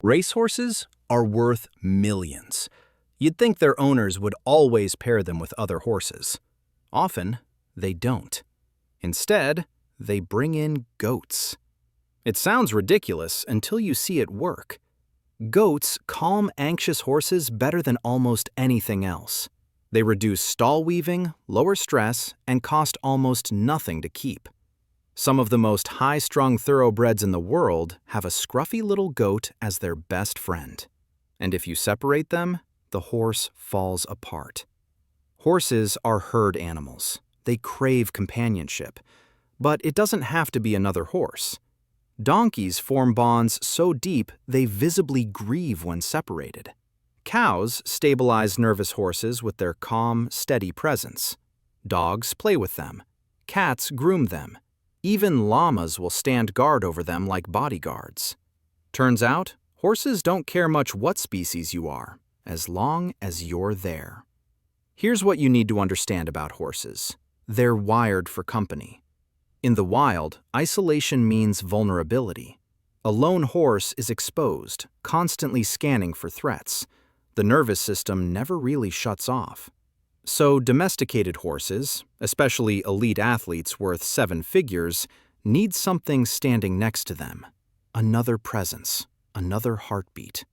Racehorses are worth millions. You'd think their owners would always pair them with other horses. Often, they don't. Instead, they bring in goats. It sounds ridiculous until you see it work. Goats calm anxious horses better than almost anything else. They reduce stall weaving, lower stress, and cost almost nothing to keep. Some of the most high-strung thoroughbreds in the world have a scruffy little goat as their best friend. And if you separate them, the horse falls apart. Horses are herd animals. They crave companionship. But it doesn't have to be another horse. Donkeys form bonds so deep they visibly grieve when separated. Cows stabilize nervous horses with their calm, steady presence. Dogs play with them. Cats groom them. Even llamas will stand guard over them like bodyguards. Turns out, horses don't care much what species you are, as long as you're there. Here's what you need to understand about horses. They're wired for company. In the wild, isolation means vulnerability. A lone horse is exposed, constantly scanning for threats. The nervous system never really shuts off. So domesticated horses, especially elite athletes worth 7 figures, need something standing next to them. Another presence, another heartbeat.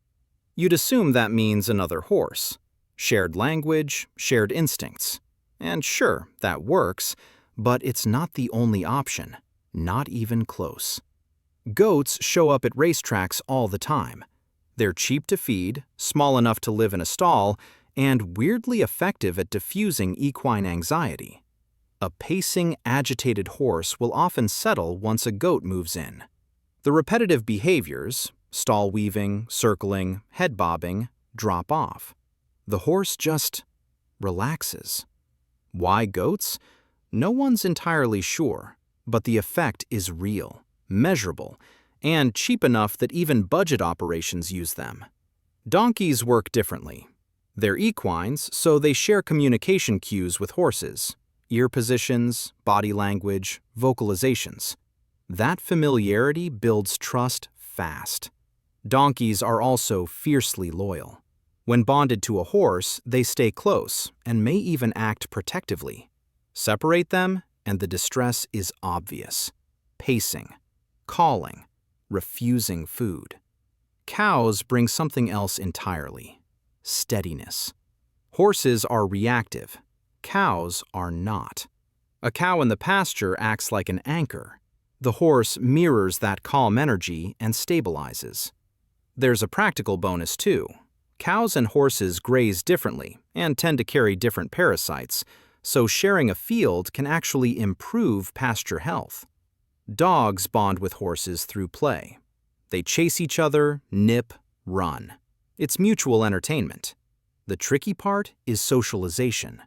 You'd assume that means another horse. Shared language, shared instincts. And sure, that works, but it's not the only option, not even close. Goats show up at racetracks all the time. They're cheap to feed, small enough to live in a stall, and weirdly effective at diffusing equine anxiety. A pacing, agitated horse will often settle once a goat moves in. The repetitive behaviors, stall weaving, circling, head bobbing, drop off. The horse just relaxes. Why goats? No one's entirely sure, but the effect is real, measurable, and cheap enough that even budget operations use them. Donkeys work differently. They're equines, so they share communication cues with horses, ear positions, body language, vocalizations. That familiarity builds trust fast. Donkeys are also fiercely loyal. When bonded to a horse, they stay close and may even act protectively. Separate them, and the distress is obvious. Pacing, calling, refusing food. Cows bring something else entirely. Steadiness. Horses are reactive. Cows are not. A cow in the pasture acts like an anchor. The horse mirrors that calm energy and stabilizes. There's a practical bonus too. Cows and horses graze differently and tend to carry different parasites, so sharing a field can actually improve pasture health. Dogs bond with horses through play. They chase each other, nip, run. It's mutual entertainment. The tricky part is socialization.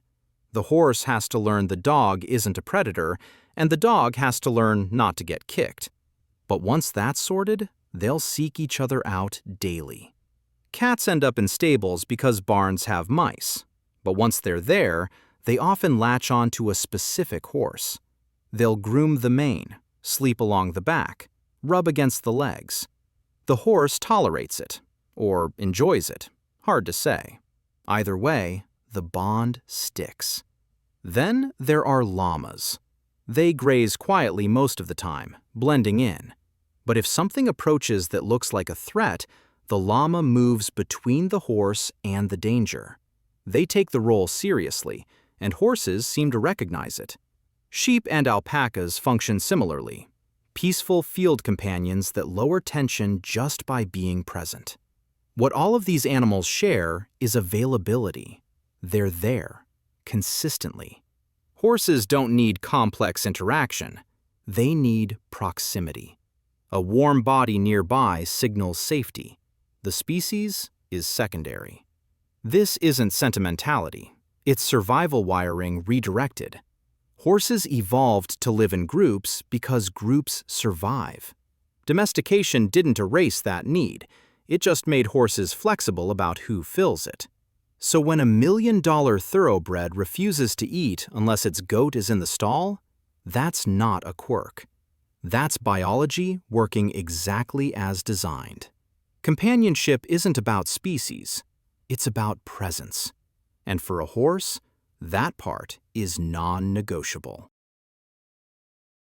The horse has to learn the dog isn't a predator, and the dog has to learn not to get kicked. But once that's sorted, they'll seek each other out daily. Cats end up in stables because barns have mice. But once they're there, they often latch on to a specific horse. They'll groom the mane, sleep along the back, rub against the legs. The horse tolerates it. Or enjoys it. Hard to say. Either way, the bond sticks. Then there are llamas. They graze quietly most of the time, blending in. But if something approaches that looks like a threat, the llama moves between the horse and the danger. They take the role seriously, and horses seem to recognize it. Sheep and alpacas function similarly. Peaceful field companions that lower tension just by being present. What all of these animals share is availability. They're there, consistently. Horses don't need complex interaction. They need proximity. A warm body nearby signals safety. The species is secondary. This isn't sentimentality. It's survival wiring redirected. Horses evolved to live in groups because groups survive. Domestication didn't erase that need. It just made horses flexible about who fills it. So when a $1 million thoroughbred refuses to eat unless its goat is in the stall, that's not a quirk. That's biology working exactly as designed. Companionship isn't about species, it's about presence. And for a horse, that part is non-negotiable.